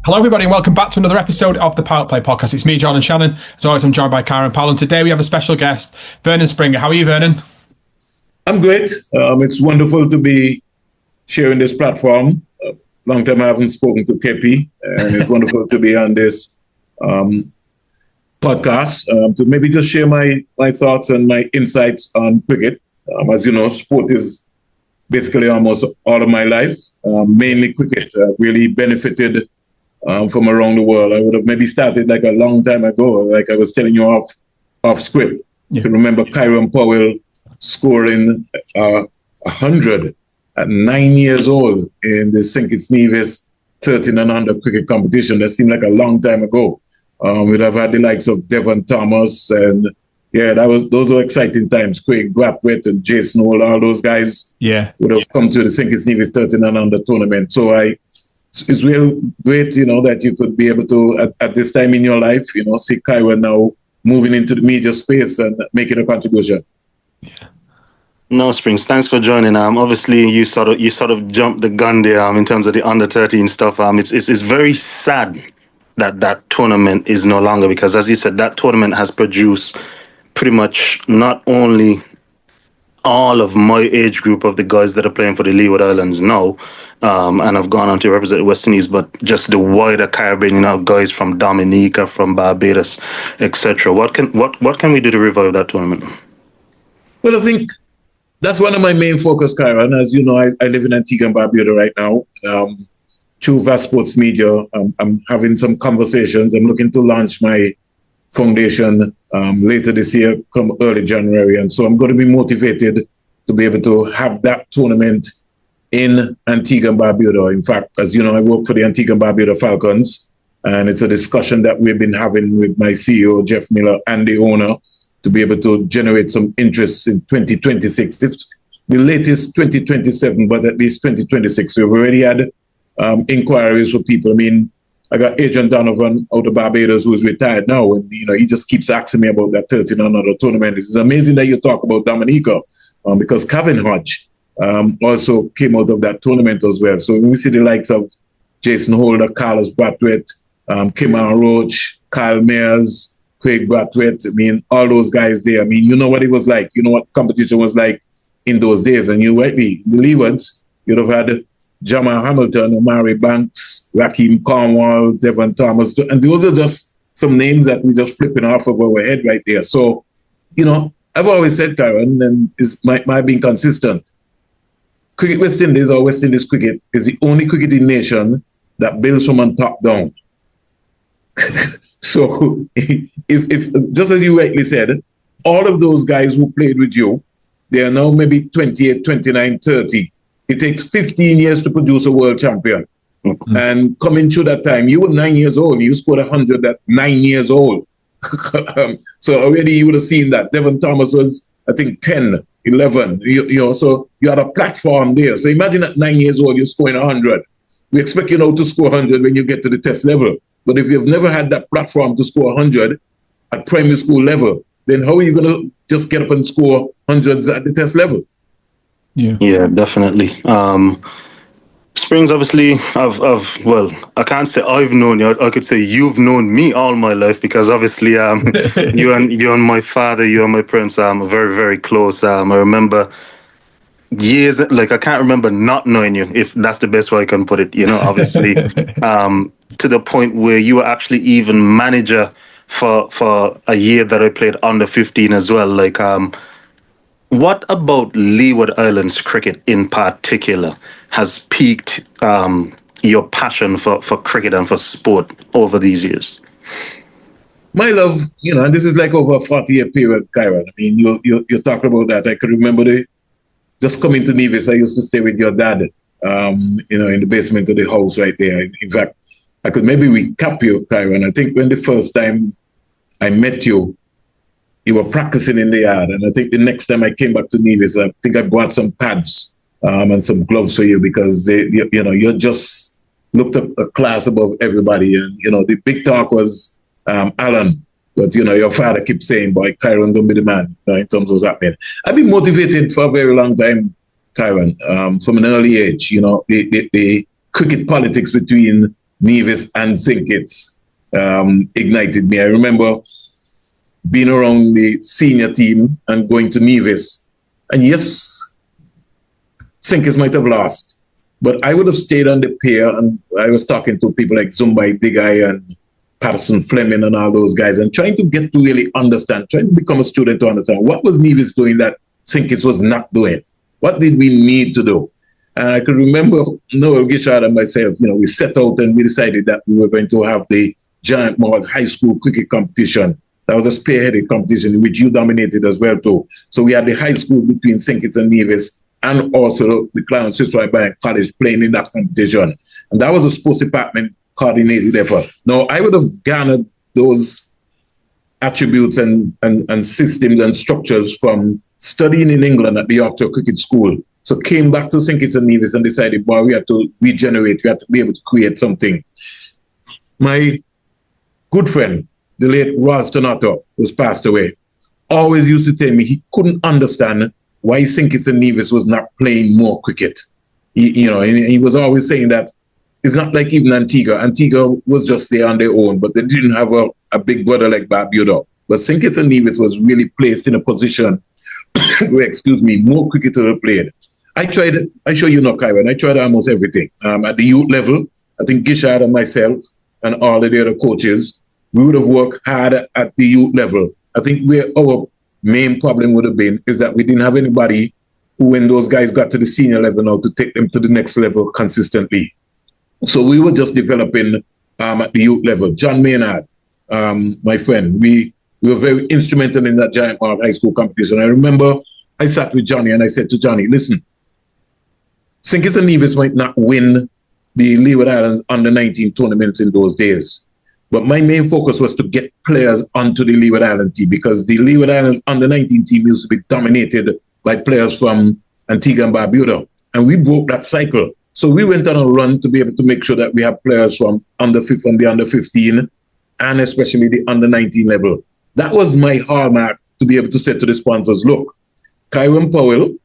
Hello, everybody, and welcome back to another episode of the PowettPlay Podcast. It's me, John, and Shannon. As always, I'm joined by Kieran Powell, and today we have a special guest, Vernon Springer. How are you, Vernon? I'm great. It's wonderful to be sharing this platform. Long time I haven't spoken to Kepi, and it's wonderful to be on this podcast to maybe just share my thoughts and my insights on cricket. As you know, sport is basically almost all of my life, mainly cricket. I've really benefited from around the world. I would have maybe started like a long time ago, like I was telling you off script. Yeah. You can remember Kieran Powell scoring 100 at 9 years old in the St. Kitts Nevis 13 and under cricket competition. That seemed like a long time ago. We'd have had the likes of Devon Thomas, and those were exciting times. Craig Brathwaite and Jason Hole, all those guys would have come to the St. Kitts Nevis 13 and under tournament. So it's real great, that you could be able to, at this time in your life, see Kieran now moving into the media space and making a contribution. Yeah. No, Springs, thanks for joining. Obviously, you sort of jumped the gun there in terms of the under 13 stuff. It's very sad that tournament is no longer, because, as you said, that tournament has produced pretty much not only all of my age group of the guys that are playing for the Leeward Islands now, and have gone on to represent West Indies, but just the wider Caribbean, guys from Dominica, from Barbados, etc. What can we do to revive that tournament? Well, I think that's one of my main focus, Kieran. As you know, I live in Antigua and Barbuda right now. Through Vast Sports Media, I'm having some conversations. I'm looking to launch my foundation later this year, come early January. And so I'm going to be motivated to be able to have that tournament in Antigua and Barbuda. In fact, as you know, I work for the Antigua and Barbuda Falcons, and it's a discussion that we've been having with my CEO, Jeff Miller, and the owner, to be able to generate some interest in 2026. It's the latest 2027, but at least 2026. We've already had inquiries for people. I mean, I got Agent Donovan out of Barbados, who is retired now, and he just keeps asking me about that 13 another tournament. It's amazing that you talk about Dominica, because Kevin Hodge also came out of that tournament as well. So when we see the likes of Jason Holder, Carlos Brathwaite, Kimar Roach, Kyle Mears, Craig Brathwaite, all those guys there. You know what it was like. You know what competition was like in those days. And you rightly, the Leewards, you'd have had Jamal Hamilton, Omari Banks, Raheem Cornwall, Devon Thomas, and those are just some names that we're just flipping off of our head right there. So, I've always said, Kieran, and it's my being consistent, Cricket West Indies, or West Indies cricket, is the only cricketing nation that builds from on top down. So, if just as you rightly said, all of those guys who played with you, they are now maybe 28, 29, 30. It takes 15 years to produce a world champion. Mm-hmm. And coming through that time, you were 9 years old. You scored 100 at 9 years old. So already you would have seen that. Devon Thomas was, I think, 10, 11. So you had a platform there. So imagine at 9 years old, you're scoring 100. We expect you now to score 100 when you get to the test level. But if you've never had that platform to score 100 at primary school level, then how are you going to just get up and score hundreds at the test level? Yeah, definitely. Springs, obviously, I can't say I've known you. I could say you've known me all my life, because obviously you and my father, you and my parents are very, very close. I remember years, I can't remember not knowing you, if that's the best way I can put it, obviously, to the point where you were actually even manager for a year that I played under 15 as well. What about Leeward Islands cricket in particular has piqued your passion for cricket and for sport over these years? My love, and this is like over a 40-year period, Kieran. You're talking about that. I could remember just coming to Nevis. I used to stay with your dad, in the basement of the house right there. In fact, I could maybe recap you, Kieran. I think when the first time I met you, you were practicing in the yard, and I think the next time I came back to Nevis, I think I brought some pads and some gloves for you, because you just looked up a class above everybody. And the big talk was Alan, but your father keeps saying, "Boy, Kieran gonna be the man," in terms of what's happening. I've been motivated for a very long time, Kieran, from an early age. The cricket politics between Nevis and St. Kitts ignited me. I remember being around the senior team and going to Nevis. And yes, St. Kitts might have lost, but I would have stayed on the pier, and I was talking to people like Zumbai Digai and Patterson Fleming and all those guys, and trying to get to really understand, trying to become a student to understand what was Nevis doing that St. Kitts was not doing. What did we need to do? And I could remember Noel Gishard and myself, we set out and we decided that we were going to have the Giant Mall High School Cricket Competition. That was a spearheaded competition in which you dominated as well too. So we had the high school between St. Kitts and Nevis, and also the Clarence Fitzroy Bank College playing in that competition. And that was a sports department coordinated effort. Now, I would have garnered those attributes and systems and structures from studying in England at the Yorkshire Cricket School. So came back to St. Kitts and Nevis and decided, we had to regenerate, we had to be able to create something. My good friend, the late Ros Donato, who's passed away, always used to tell me he couldn't understand why St. Kitts and Nevis was not playing more cricket. He was always saying that it's not like even Antigua. Antigua was just there on their own, but they didn't have a big brother like Barbuda. But St. Kitts and Nevis was really placed in a position where, more cricket were played. I tried, I show you now, Kieran, I tried almost everything. At the youth level, I think Gishard and myself and all of the other coaches, we would have worked hard at the youth level. I think where our main problem would have been is that we didn't have anybody who, when those guys got to the senior level now, to take them to the next level consistently. So we were just developing at the youth level. John Maynard, my friend, we were very instrumental in that Giant Mall High School competition. I remember I sat with Johnny and I said to Johnny, listen, St. Kitts and Nevis might not win the Leeward Islands under-19 tournaments in those days, but my main focus was to get players onto the Leeward Island team, because the Leeward Islands under-19 team used to be dominated by players from Antigua and Barbuda, and we broke that cycle. So we went on a run to be able to make sure that we have players from from the under-15 and especially the under-19 level. That was my hallmark, to be able to say to the sponsors, look, Kieran Powell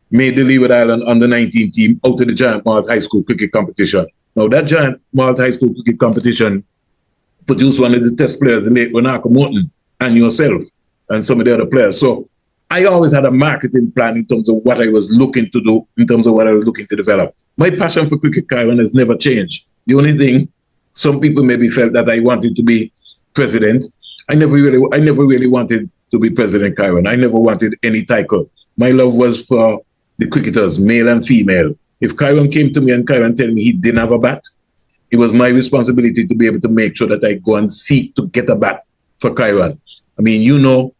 made the Leeward Island under-19 team out of the Giant Malt High School Cricket Competition. Now, that Giant Malt High School Cricket Competition produced one of the test players, the late Renaka Morton, and yourself, and some of the other players. So I always had a marketing plan in terms of what I was looking to do, in terms of what I was looking to develop. My passion for cricket, Kieran, has never changed. The only thing, some people maybe felt that I wanted to be president. I never really wanted to be president, Kieran. I never wanted any title. My love was for the cricketers, male and female. If Kieran came to me and Kieran told me he didn't have a bat, it was my responsibility to be able to make sure that I go and seek to get a bat for Kieran. I mean,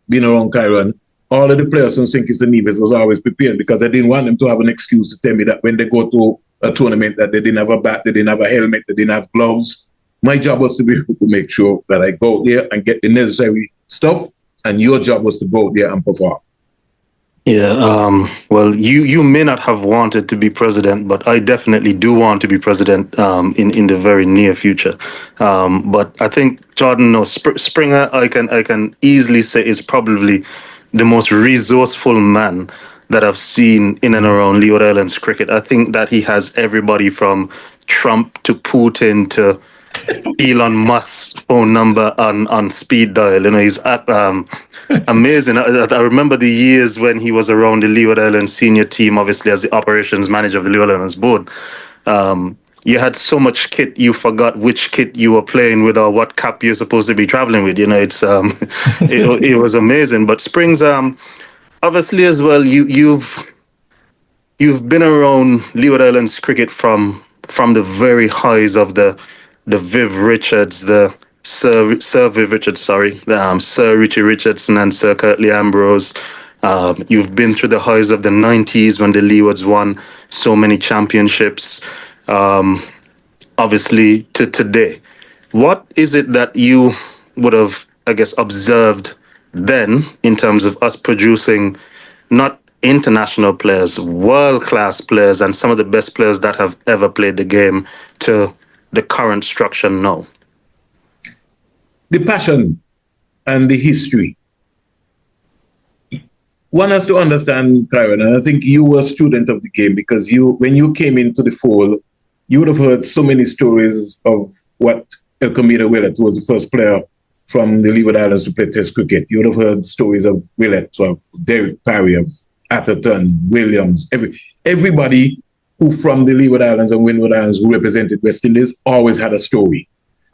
being around Kieran, all of the players in St. Kitts and Nevis was always prepared, because I didn't want them to have an excuse to tell me that when they go to a tournament that they didn't have a bat, they didn't have a helmet, they didn't have gloves. My job was to be able to make sure that I go there and get the necessary stuff, and your job was to go there and perform. Yeah, well, you may not have wanted to be president, but I definitely do want to be president in the very near future. But I think Springer, I can easily say, is probably the most resourceful man that I've seen in and around Leeward Islands cricket. I think that he has everybody from Trump to Putin to Elon Musk's phone number on speed dial. He's amazing. I remember the years when he was around the Leeward Islands senior team, obviously as the operations manager of the Leeward Islands board. You had so much kit, you forgot which kit you were playing with or what cap you're supposed to be traveling with. It's it was amazing. But Springs, obviously as well, you've been around Leeward Islands cricket from the very highs of the Viv Richards, the Sir Viv Richards, Sir Richie Richardson and Sir Curtly Ambrose. You've been through the highs of the 90s when the Leewards won so many championships. Obviously to today. What is it that you would have, I guess, observed then in terms of us producing not international players, world-class players, and some of the best players that have ever played the game to the current structure now? The passion and the history. One has to understand, Kieran, and I think you were a student of the game, because when you came into the fold, you would have heard so many stories of what Willett, who was the first player from the Leeward Islands to play Test cricket. You would have heard stories of Willett, of Derek Parry, of Atherton, Williams, everybody who from the Leeward Islands and Windward Islands who represented West Indies always had a story.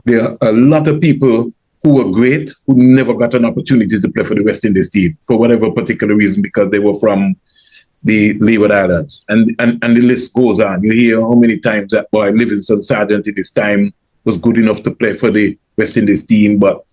There are a lot of people who were great who never got an opportunity to play for the West Indies team for whatever particular reason, because they were from the Leeward Islands. And the list goes on. You hear how many times that boy Livingston Sargent in his time was good enough to play for the West Indies team, but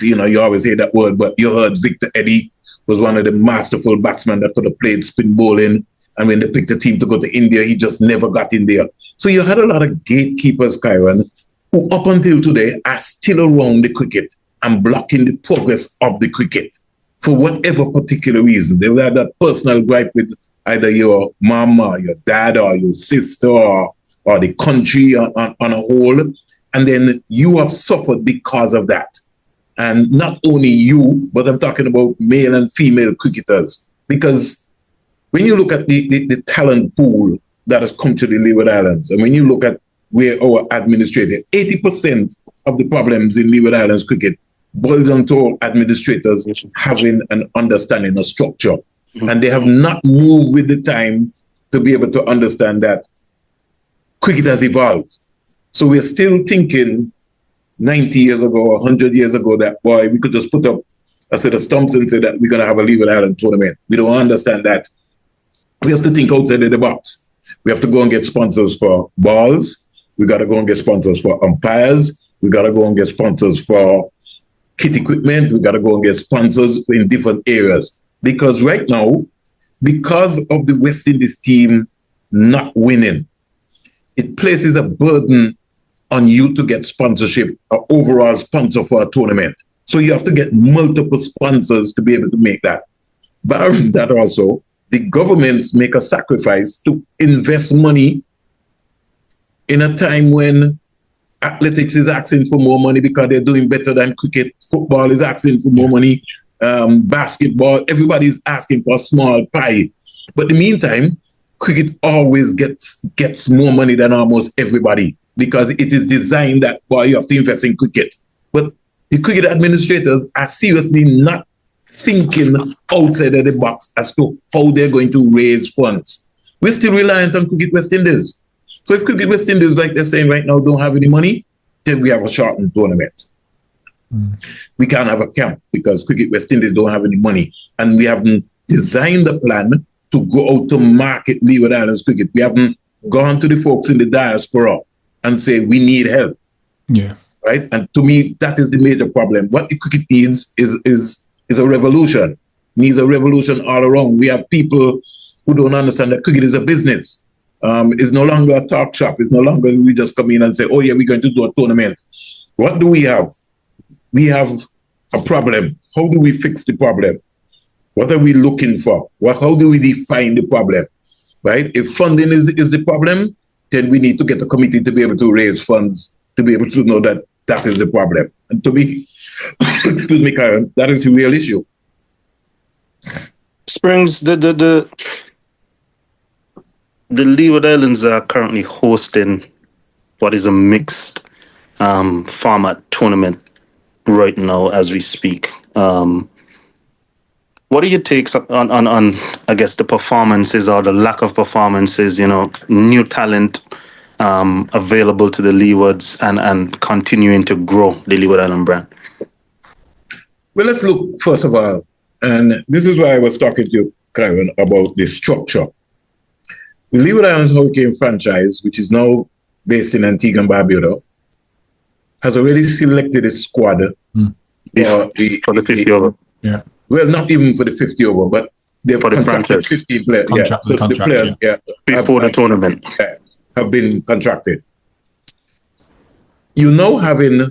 you know, you always hear that word, but you heard Victor Eddy was one of the masterful batsmen that could have played spin bowling. And when they picked a team to go to India, he just never got in there. So you had a lot of gatekeepers, Kieran, who up until today are still around the cricket and blocking the progress of the cricket for whatever particular reason. They will have that personal gripe with either your mama, your dad, or your sister, or the country on a whole. And then you have suffered because of that. And not only you, but I'm talking about male and female cricketers. Because when you look at the talent pool that has come to the Leeward Islands, and when you look at where our administrators, 80% of the problems in Leeward Islands cricket boils down to our administrators having an understanding of structure. Mm-hmm. And they have not moved with the time to be able to understand that cricket has evolved. So we're still thinking 90 years ago or 100 years ago that, boy, we could just put up a set of stumps and say that we're going to have a Leeward Island tournament. We don't understand that. We have to think outside of the box. We have to go and get sponsors for balls. We got to go and get sponsors for umpires. We got to go and get sponsors for kit equipment. We got to go and get sponsors in different areas. Because right now, because of the West Indies team not winning, it places a burden on you to get sponsorship, an overall sponsor for a tournament. So you have to get multiple sponsors to be able to make that. Barring that also, the governments make a sacrifice to invest money in a time when athletics is asking for more money because they're doing better than cricket. Football is asking for more money. Basketball, everybody's asking for a small pie. But in the meantime, cricket always gets more money than almost everybody because it is designed that, boy, you have to invest in cricket. But the cricket administrators are seriously not thinking outside of the box as to how they're going to raise funds. We're still reliant on Cricket West Indies. So if Cricket West Indies, like they're saying right now, don't have any money, then we have a shortened tournament. We can't have a camp because Cricket West Indies don't have any money. And we haven't designed a plan to go out to market Leeward Islands cricket. We haven't gone to the folks in the diaspora and say, we need help. Yeah. Right? And to me, that is the major problem. What the cricket needs is a revolution. Needs a revolution all around. We have people who don't understand that cricket is a business. It's no longer a talk shop. It's no longer we just come in and say, oh yeah, we're going to do a tournament. What do we have? We have a problem. How do we fix the problem? What are we looking for? How do we define the problem? Right? If funding is the problem, then we need to get a committee to be able to raise funds to be able to know that that is the problem. And to me, excuse me, Karen, that is the real issue. Springs, the Leeward Islands are currently hosting what is a mixed format tournament right now as we speak. What are your takes on I guess the performances or the lack of performances, new talent available to the Leewards and continuing to grow the Leeward Island brand? Well, let's look first of all, and this is why I was talking to you, Karen, about the structure. The Leeward Islands Hurricane franchise, which is now based in Antigua and Barbuda, has already selected its squad for the 50 over. Yeah. Well, not even for the 50 over, but they've contracted 15 players. So the players before the tournament have been contracted. You now having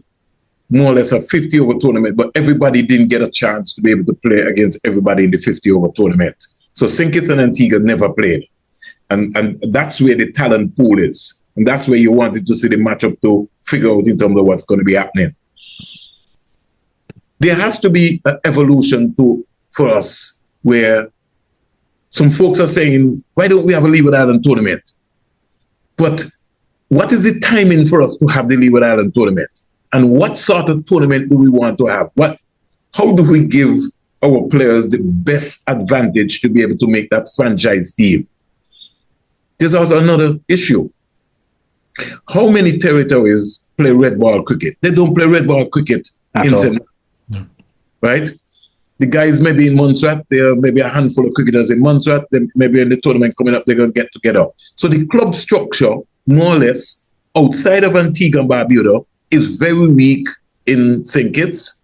more or less a 50 over tournament, but everybody didn't get a chance to be able to play against everybody in the 50 over tournament. So St. Kitts and Antigua never played. And that's where the talent pool is. And that's where you wanted to see the matchup to figure out in terms of what's going to be happening. There has to be an evolution for us where some folks are saying, why don't we have a Leeward Island tournament? But what is the timing for us to have the Leeward Island tournament? And what sort of tournament do we want to have? How do we give our players the best advantage to be able to make that franchise team? There's also another issue. How many territories play red ball cricket? They don't play red ball cricket in St. Right? The guys maybe in Montserrat, there are maybe a handful of cricketers in Montserrat, then maybe in the tournament coming up, they're going to get together. So the club structure, more or less, outside of Antigua and Barbuda, is very weak in St. Kitts,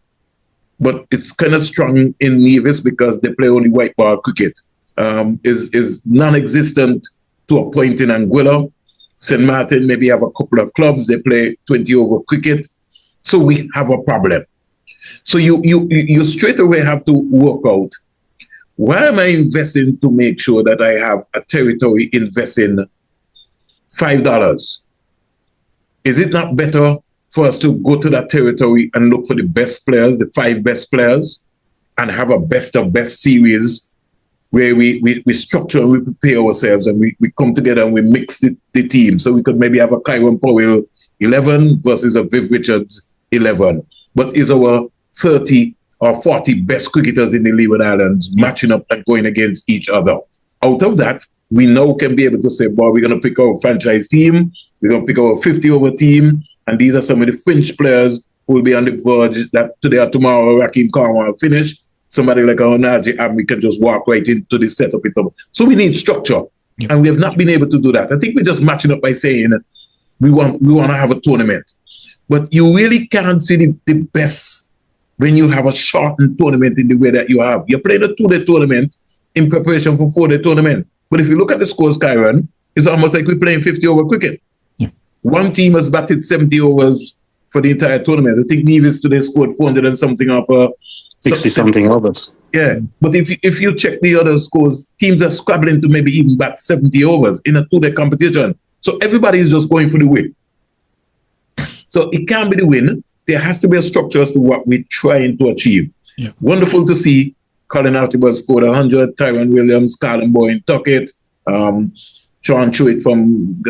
but it's kind of strong in Nevis because they play only white ball cricket. Is non-existent to a point in Anguilla. St. Martin maybe have a couple of clubs, they play 20 over cricket. So we have a problem. So you straight away have to work out, why am I investing to make sure that I have a territory investing $5? Is it not better for us to go to that territory and look for the best players, the 5 best players, and have a best of best series where we structure and we prepare ourselves and we come together and we mix the team? So we could maybe have a Kieran Powell 11 versus a Viv Richards 11. But is our 30 or 40 best cricketers in the Leeward Islands matching up and going against each other? Out of that, we now can be able to say, boy, we're going to pick our franchise team, we're going to pick our 50-over team, and these are some of the fringe players who will be on the verge that today or tomorrow Raheem Khan will finish. Somebody like Onaje and we can just walk right into the setup. So we need structure, and we have not been able to do that. I think we're just matching up by saying we want to have a tournament. But you really can't see the best when you have a shortened tournament in the way that you have. You're playing a 2-day tournament in preparation for 4-day tournament. But if you look at the scores, Kieran, it's almost like we're playing 50-over cricket. Yeah. One team has batted 70 overs for the entire tournament. I think Nevis today scored 400 and something off 60-something overs. Yeah, but if you check the other scores, teams are scrabbling to maybe even bat 70 overs in a 2-day competition. So everybody is just going for the win. So it can't be the win. There has to be a structure as to what we're trying to achieve. Yeah. Wonderful to see Colin Archibald scored 100, Tyron Williams, Colin Boyne Tuckett, Sean Chewett from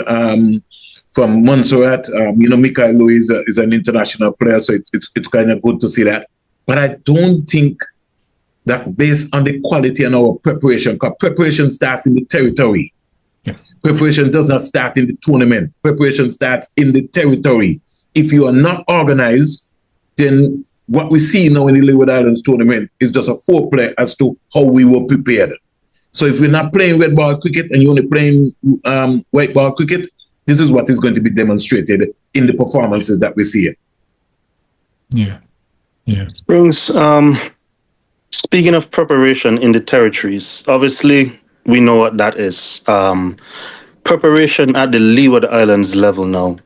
Montserrat. Michael Louis is an international player, so it's kind of good to see that. But I don't think that based on the quality and our preparation, because preparation starts in the territory. Yeah. Preparation does not start in the tournament. Preparation starts in the territory. If you are not organized, then what we see now in the Leeward Islands tournament is just a foreplay as to how we were prepared. So if we're not playing red ball cricket and you're only playing white ball cricket, this is what is going to be demonstrated in the performances that we see. Yeah. Yeah. Springs, speaking of preparation in the territories, obviously we know what that is. Preparation at the Leeward Islands level now.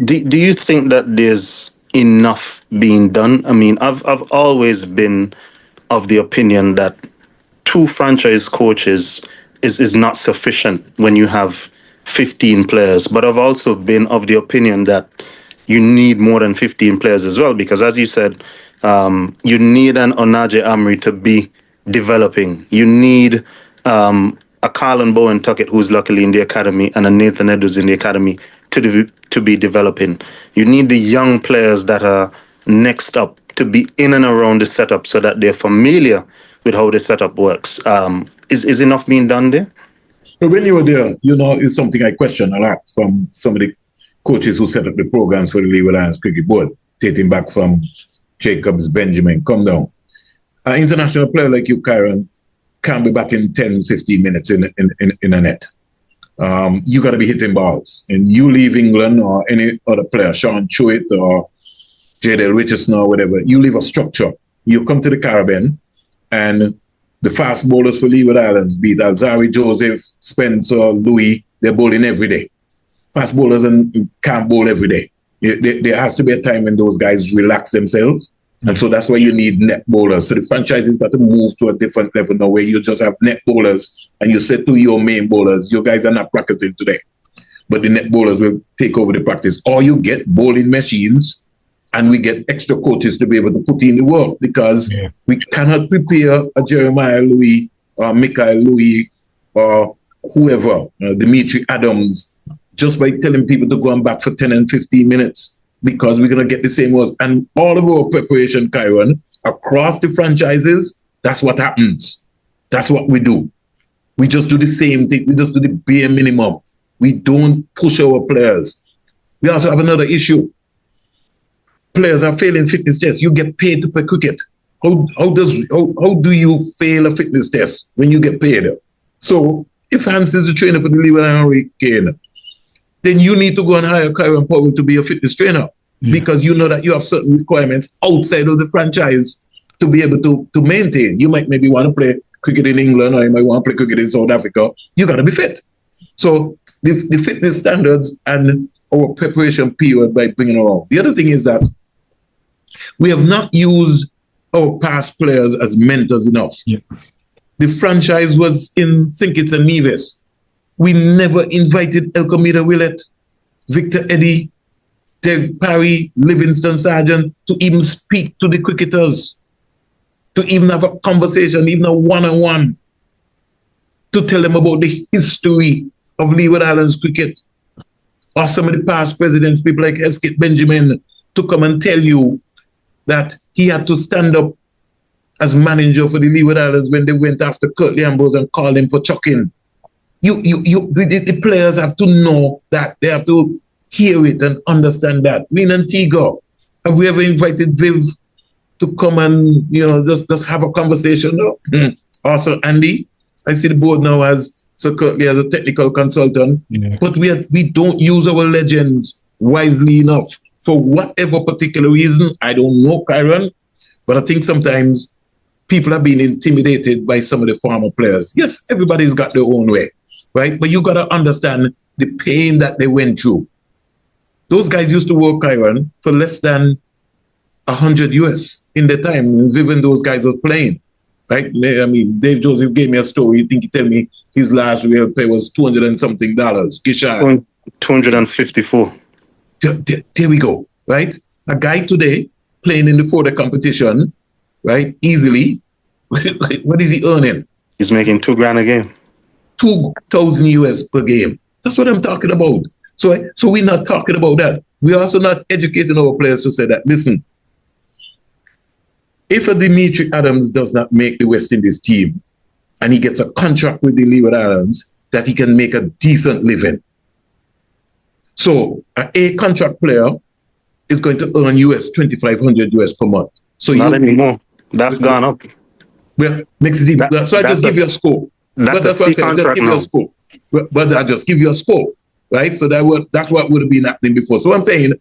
Do you think that there's enough being done? I mean, I've always been of the opinion that 2 franchise coaches is not sufficient when you have 15 players. But I've also been of the opinion that you need more than 15 players as well, because as you said, you need an Onaje Amri to be developing. You need a Colin Bowen Tuckett, who's luckily in the academy, and a Nathan Edwards in the academy to be developing. You need the young players that are next up to be in and around the setup so that they're familiar with how the setup works. Is enough being done there? So when you were there, it's something I question a lot from some of the coaches who set up the programs for the Leeward Islands Cricket Board, dating back from Jacobs, Benjamin, come down. An international player like you, Kieran, can't be batting 10, 15 minutes in a net. You got to be hitting balls. And you leave England or any other player, Sean Chewett or J.Dale Richardson or whatever, you leave a structure. You come to the Caribbean and the fast bowlers for Leeward Islands, be it Alzari, Joseph, Spencer, Louis, they're bowling every day. Fast bowlers can't bowl every day. There has to be a time when those guys relax themselves. And so that's why you need net bowlers. So the franchise has got to move to a different level now where you just have net bowlers and you say to your main bowlers, your guys are not practicing today. But the net bowlers will take over the practice. Or you get bowling machines and we get extra coaches to be able to put in the work, because we cannot prepare a Jeremiah Louis or Michael Louis or whoever, Dimitri Adams, just by telling people to go and bat for 10 and 15 minutes because we're going to get the same work. And all of our preparation, Kieran, across the franchises, that's what happens. That's what we do. We just do the same thing. We just do the bare minimum. We don't push our players. We also have another issue. Players are failing fitness tests. You get paid to play cricket. How do you fail a fitness test when you get paid? So if Hans is the trainer for the Leeward Islands, then you need to go and hire Kieran Powell to be a fitness trainer because you know that you have certain requirements outside of the franchise to be able to maintain. You might maybe want to play cricket in England or you might want to play cricket in South Africa. You got to be fit. So the fitness standards and our preparation period by bringing around. The other thing is that we have not used our past players as mentors enough. Yeah. The franchise was in St. Kitts and Nevis. We never invited Elkomida Willett, Victor Eddy, Derek Parry, Livingston Sargent to even speak to the cricketers, to even have a conversation, even a one-on-one, to tell them about the history of Leeward Islands cricket. Or some of the past presidents, people like Hesketh Benjamin, to come and tell you that he had to stand up as manager for the Leeward Islands when they went after Curtly Ambrose and called him for chucking. The players have to know that. They have to hear it and understand that. We in Antigua, have we ever invited Viv to come and, just have a conversation? No. Also, Andy, I see the board now as Sir Curtly as a technical consultant, but we don't use our legends wisely enough for whatever particular reason. I don't know, Kieran, but I think sometimes people are being intimidated by some of the former players. Yes, everybody's got their own way, right? But you got to understand the pain that they went through. Those guys used to work, Kieran, for less than 100 US in the time, even those guys were playing, right? I mean, Dave Joseph gave me a story. I think he told me his last real pay was $200 and something. Gishad. 254. There we go, right? A guy today playing in the 4-day competition, right? Easily. What is he earning? He's making $2,000 a game. 2,000 US per game. That's what I'm talking about. So we're not talking about that. We're also not educating our players to say that, listen, if a Dimitri Adams does not make the West Indies team and he gets a contract with the Leeward Islands, that he can make a decent living. So a contract player is going to earn US 2,500 US per month. So not anymore. That's gone up. Well, next deep. So I just give you a scope. That's what I said. Just give you a scope. But I just give you a scope, right? So that's what would have been happening before. So I'm saying,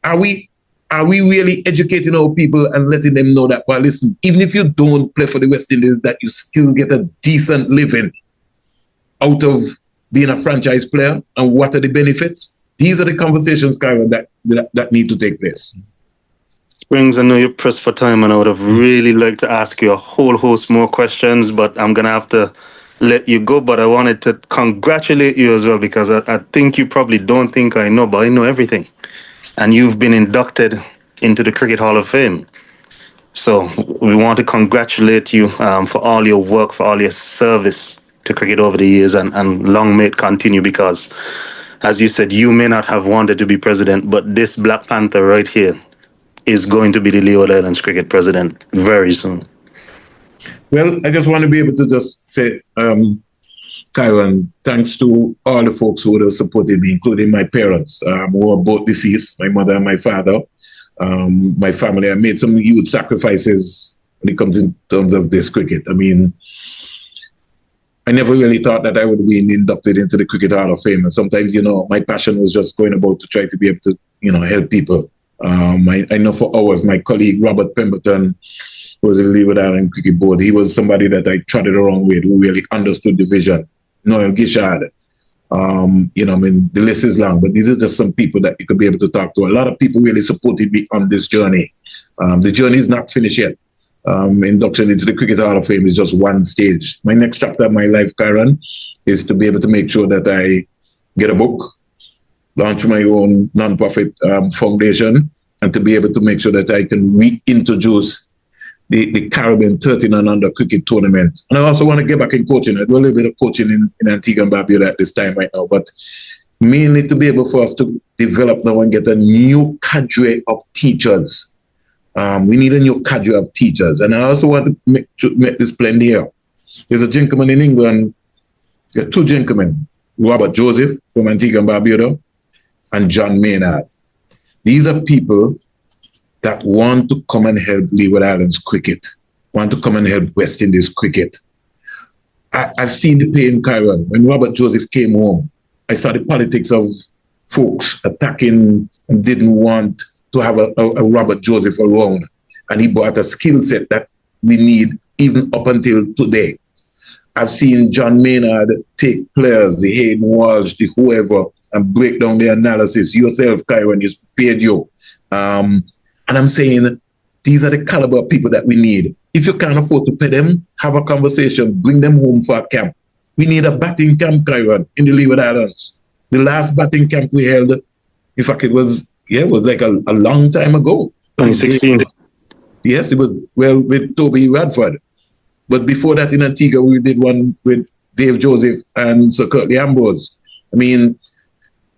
are we really educating our people and letting them know that, well, listen, even if you don't play for the West Indies, that you still get a decent living out of being a franchise player, and what are the benefits? These are the conversations, Kieran, that need to take place. Springs, I know you're pressed for time, and I would have really liked to ask you a whole host more questions, but I'm going to have to let you go. But I wanted to congratulate you as well, because I think you probably don't think I know, but I know everything. And you've been inducted into the Cricket Hall of Fame. So we want to congratulate you for all your work, for all your service to cricket over the years, and long may it continue, because, as you said, you may not have wanted to be president, but this Black Panther right here is going to be the Leeward Islands cricket president very soon. Well, I just want to be able to just say, Kieran, thanks to all the folks who would have supported me, including my parents, who are both deceased, my mother and my father. My family, I made some huge sacrifices when it comes in terms of this cricket. I mean, I never really thought that I would be inducted into the Cricket Hall of Fame. And sometimes, my passion was just going about to try to be able to, help people. I know for hours, my colleague, Robert Pemberton, who was in the Leeward Island Cricket Board, he was somebody that I trotted around with, who really understood the vision. Noel Gishad, the list is long, but these are just some people that you could be able to talk to. A lot of people really supported me on this journey. The journey is not finished yet. Induction into the Cricket Hall of Fame is just one stage. My next chapter of my life, Kieran, is to be able to make sure that I get a book, launch my own non-profit foundation, and to be able to make sure that I can reintroduce the Caribbean 13 and under cricket tournament. And I also want to get back in coaching. I do a little bit of coaching in Antigua and Barbuda at this time right now, but mainly to be able for us to develop now and get a new cadre of teachers. We need a new cadre of teachers. And I also want to make this plain here. There's a gentleman in England, there are two gentlemen, Robert Joseph from Antigua and Barbuda and John Maynard. These are people that want to come and help Leeward Islands cricket, want to come and help West Indies cricket. I've seen the pain in Kieran. When Robert Joseph came home, I saw the politics of folks attacking and didn't want to have a Robert Joseph around. And he brought a skill set that we need even up until today. I've seen John Maynard take players, the Hayden Walsh, the whoever, and break down the analysis. Yourself, Kieran, is prepared you. And I'm saying these are the caliber of people that we need. If you can't afford to pay them, have a conversation, bring them home for a camp. We need a batting camp, Kieran, in the Leeward Islands. The last batting camp we held, in fact, it was like a long time ago. 2016. Yes, it was, well, with Toby Radford. But before that in Antigua, we did one with Dave Joseph and Sir Curtly Ambrose. I mean,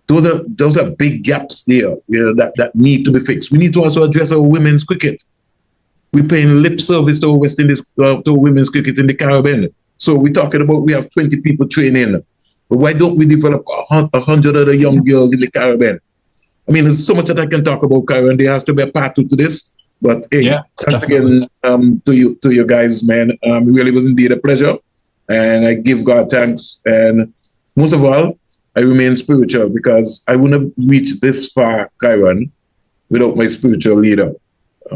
those are big gaps there, that need to be fixed. We need to also address our women's cricket. We're paying lip service to West Indies, to women's cricket in the Caribbean. So we're talking about we have 20 people training. But why don't we develop 100 other young girls in the Caribbean? I mean, there's so much that I can talk about, Kieran. There has to be a part two to this. But hey, thanks again to you guys, man. It really was indeed a pleasure. And I give God thanks. And most of all, I remain spiritual because I wouldn't have reached this far, Kieran, without my spiritual leader,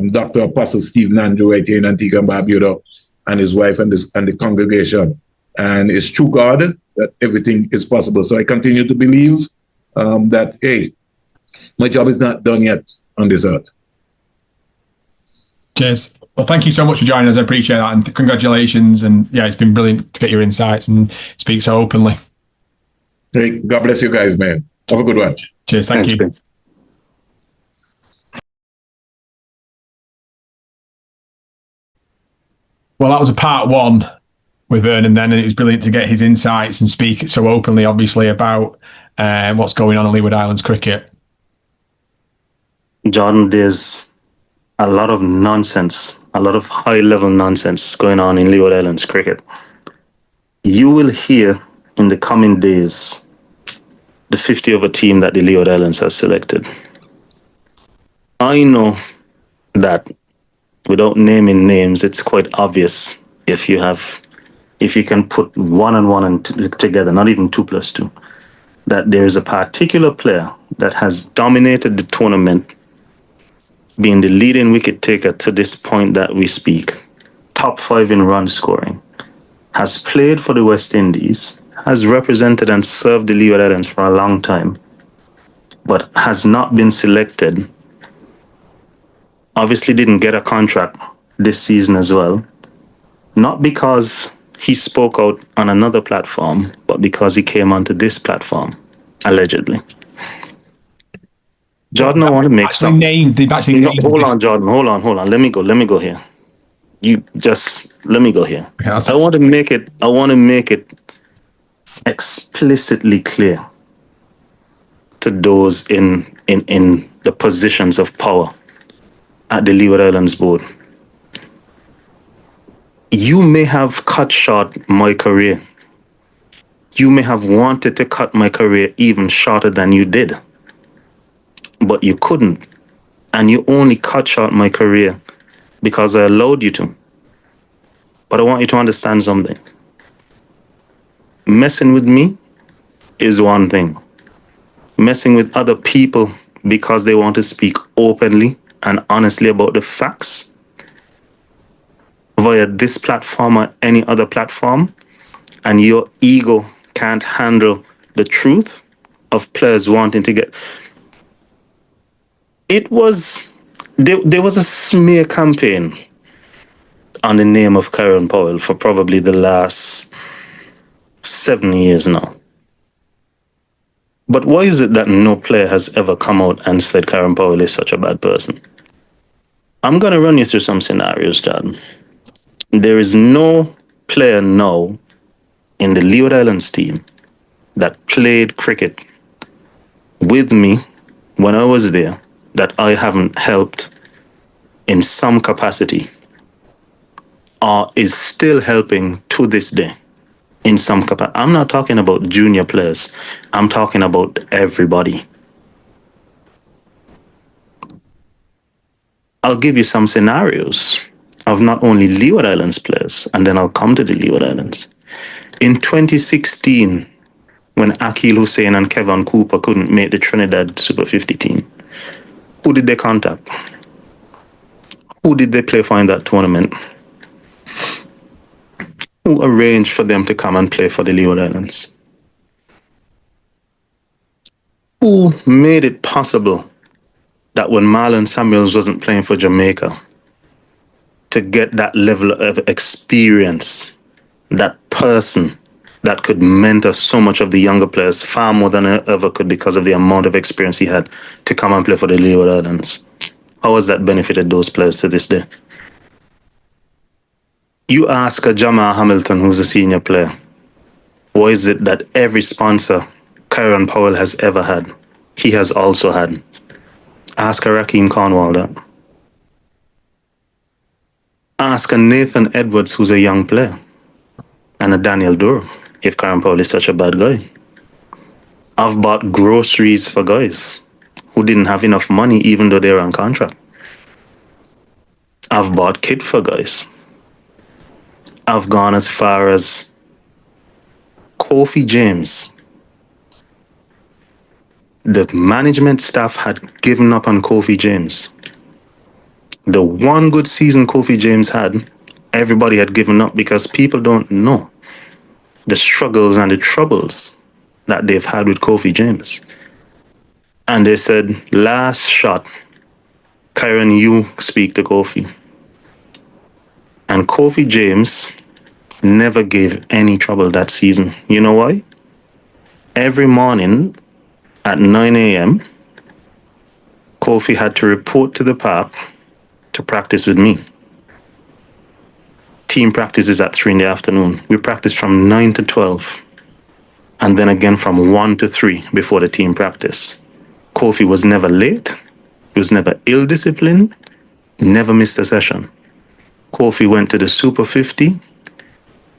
Dr. Apostle Steve Nanjo right here in Antigua and Barbuda, and his wife and the congregation. And it's through God that everything is possible. So I continue to believe that, hey, my job is not done yet on this earth. Cheers. Well, thank you so much for joining us. I appreciate that. And congratulations. And yeah, it's been brilliant to get your insights and speak so openly. Hey, God bless you guys, man. Have a good one. Cheers. Thank you. Ben. Well, that was a part one with Vernon then, and it was brilliant to get his insights and speak so openly, obviously, about what's going on in Leeward Islands cricket. Jordan, there's a lot of nonsense, a lot of high-level nonsense going on in Leeward Islands cricket. You will hear in the coming days the 50-over team that the Leeward Islands has selected. I know that without naming names, it's quite obvious if you can put one and one together, not even 2 plus 2, that there is a particular player that has dominated the tournament, being the leading wicket taker to this point that we speak, top 5 in run scoring, has played for the West Indies, has represented and served the Leeward Islands for a long time, but has not been selected. Obviously didn't get a contract this season as well, not because he spoke out on another platform, but because he came onto this platform, allegedly. Jordan, I want to make some. Hold on, Jordan. Hold on. Let me go here. You just let me go here. Okay, I want to make it explicitly clear to those in the positions of power at the Leeward Islands board. You may have cut short my career. You may have wanted to cut my career even shorter than you did, but you couldn't. And you only cut short my career because I allowed you to. But I want you to understand something. Messing with me is one thing. Messing with other people because they want to speak openly and honestly about the facts via this platform or any other platform, and your ego can't handle the truth of players wanting to get... There was a smear campaign on the name of Kieran Powell for probably the last 7 years now. But why is it that no player has ever come out and said Kieran Powell is such a bad person? I'm going to run you through some scenarios, Jordan. There is no player now in the Leeward Islands team that played cricket with me when I was there that I haven't helped in some capacity or is still helping to this day in some capacity. I'm not talking about junior players. I'm talking about everybody. I'll give you some scenarios of not only Leeward Islands players, and then I'll come to the Leeward Islands. In 2016, when Akil Hussein and Kevin Cooper couldn't make the Trinidad Super 50 team, who did they contact? Who did they play for in that tournament? Who arranged for them to come and play for the Leeward Islands? Who made it possible that when Marlon Samuels wasn't playing for Jamaica, to get that level of experience, that person that could mentor so much of the younger players, far more than I ever could because of the amount of experience he had, to come and play for the Leeward Islands? How has that benefited those players to this day? You ask a Jamal Hamilton, who's a senior player, what is it that every sponsor Kieran Powell has ever had, he has also had? Ask a Rakeem Cornwall that. Ask a Nathan Edwards, who's a young player, and a Daniel Duro, if Kieran Powell is such a bad guy. I've bought groceries for guys who didn't have enough money even though they were on contract. I've bought kit for guys. I've gone as far as Kofi James. The management staff had given up on Kofi James. The one good season Kofi James had, everybody had given up because people don't know the struggles and the troubles that they've had with Kofi James. And they said, last shot, Kieran, you speak to Kofi. And Kofi James never gave any trouble that season. You know why? Every morning at 9 a.m., Kofi had to report to the park to practice with me. Team practice is at 3 in the afternoon. We practice from 9 to 12, and then again from 1 to 3 before the team practice. Kofi was never late. He was never ill-disciplined, never missed a session. Kofi went to the Super 50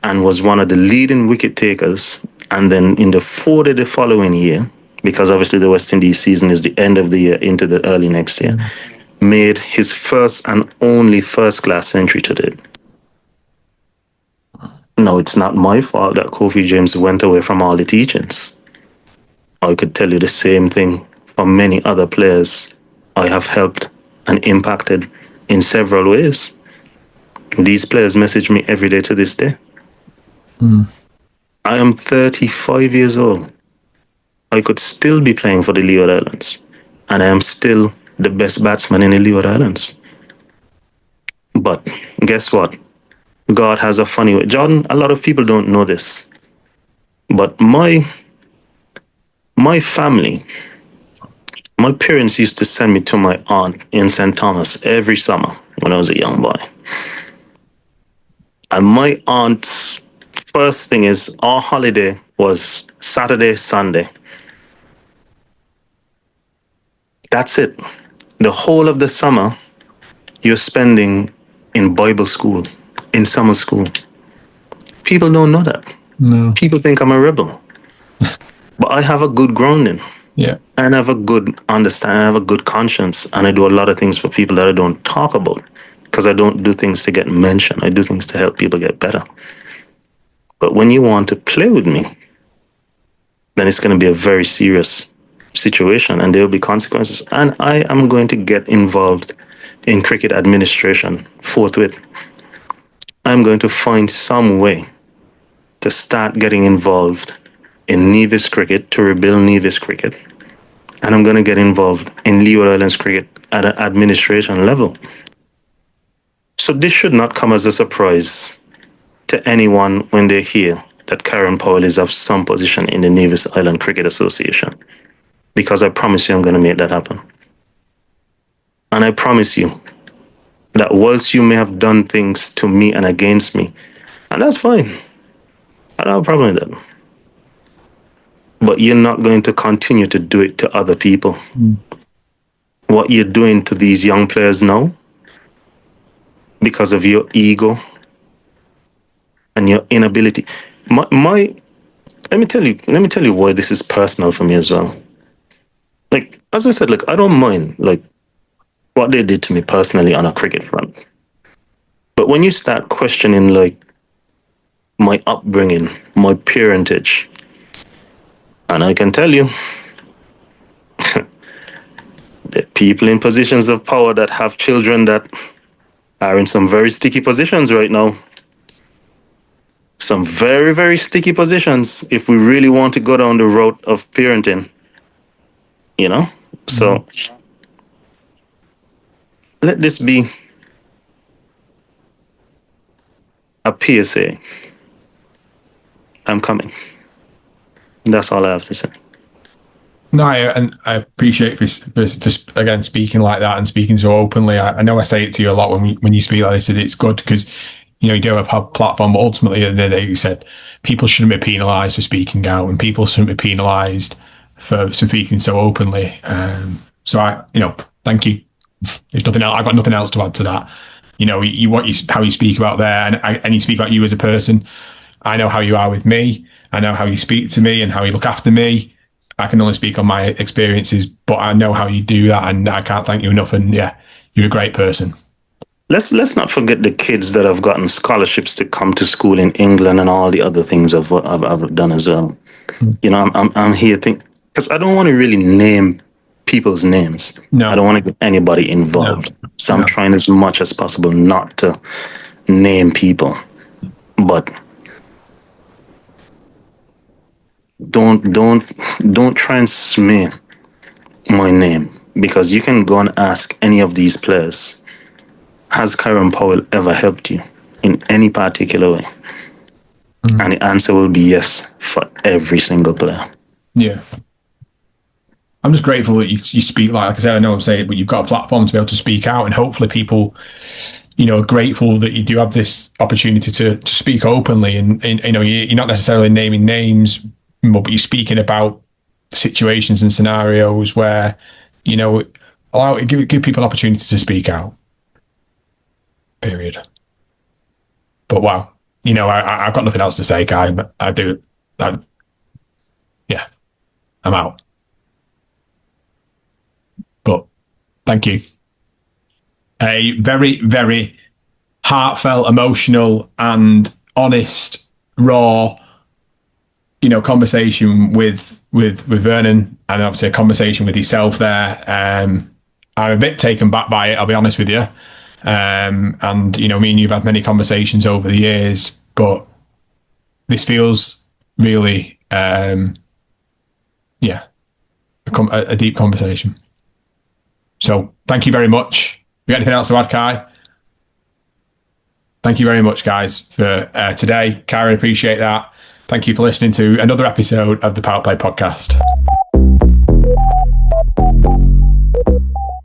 and was one of the leading wicket takers. And then in the 40 the following year, because obviously the West Indies season is the end of the year into the early next year, made his first and only first-class century to date. No, it's not my fault that Kofi James went away from all the teachings. I could tell you the same thing for many other players I have helped and impacted in several ways. These players message me every day to this day. I am 35 years old. I could still be playing for the Leeward Islands, and I am still the best batsman in the Leeward Islands. But guess what? God has a funny way. Jordan, a lot of people don't know this, but my family, my parents used to send me to my aunt in St. Thomas every summer when I was a young boy. And my aunt's first thing is our holiday was Saturday, Sunday. That's it. The whole of the summer you're spending in Bible school, in summer school. People don't know that. No. People think I'm a rebel. But I have a good grounding. Yeah. And I have a good understanding. I have a good conscience. And I do a lot of things for people that I don't talk about. Because I don't do things to get mentioned. I do things to help people get better. But when you want to play with me, then it's going to be a very serious situation and there will be consequences. And I am going to get involved in cricket administration forthwith. I'm going to find some way to start getting involved in Nevis cricket, to rebuild Nevis cricket. And I'm going to get involved in Leeward Islands cricket at an administration level. So this should not come as a surprise to anyone when they hear that Kieran Powell is of some position in the Nevis Island Cricket Association. Because I promise you I'm going to make that happen. And I promise you that whilst you may have done things to me and against me, and that's fine, I don't have a problem with that. but you're not going to continue to do it to other people. What you're doing to these young players now, because of your ego and your inability. Let me tell you why this is personal for me as well. Like, as I said, like, I don't mind like what they did to me personally on a cricket front. But when you start questioning like my upbringing, my parentage, and I can tell you, the people in positions of power that have children that are in some very sticky positions right now. Some very, very sticky positions if we really want to go down the route of parenting. You know? So let this be a PSA. I'm coming. That's all I have to say. No, and I appreciate for again speaking like that and speaking so openly. I know I say it to you a lot when you speak like this, that it's good because you do have a platform, but ultimately at the end of the day, you said people shouldn't be penalised for speaking out, and people shouldn't be penalised for speaking so openly. So thank you. There's nothing else. I've got nothing else to add to that. How you speak about there, and you speak about you as a person. I know how you are with me. I know how you speak to me and how you look after me. I can only speak on my experiences, but I know how you do that, and I can't thank you enough. And yeah, you're a great person. Let's not forget the kids that have gotten scholarships to come to school in England and all the other things I've done as well. I'm here because I don't want to really name people's names. No, I don't want to get anybody involved. No. So I'm trying as much as possible not to name people, but don't try and smear my name, because you can go and ask any of these players, has Kieran Powell ever helped you in any particular way? And the answer will be yes for every single player. Yeah. I'm just grateful that you speak like I said, I know I'm saying, but you've got a platform to be able to speak out, and hopefully people, are grateful that you do have this opportunity to speak openly, and you're not necessarily naming names, but you're speaking about situations and scenarios where, give people an opportunity to speak out. Period. But wow, I've got nothing else to say, Kai. But I'm out. But thank you. A very, very heartfelt, emotional, and honest, raw, conversation with Vernon, and obviously a conversation with yourself there. I'm a bit taken back by it, I'll be honest with you. And me and you've had many conversations over the years, but this feels really, a deep conversation. So thank you very much. You got anything else to add, Kai? Thank you very much, guys, for today. Kieran, appreciate that. Thank you for listening to another episode of the PowettPlay Podcast.